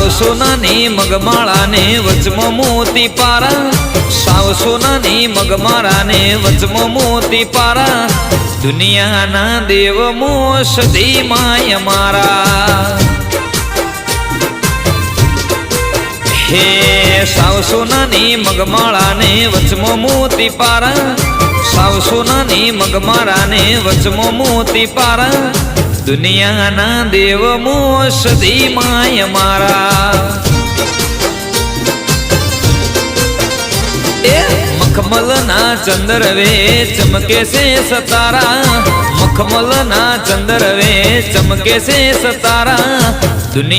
साव सोनानी मगमाळा ने वचमो मोती पारा, साव सोनानी मगमाळा ने वचमो मोती पारा, दुनिया ना देव मोश दी माय मारा। हे साव सोनानी मगमाळा ने वचमो मोती पारा, साव सोनानी मगमाळा ने वचमो मोती पारा, दुनिया ना देव मोश दी माय मारा। मखमल ना चंद्र वे चमके से सतारा, मखमल ना चंद्र वे चमके से सतारा, दुनिया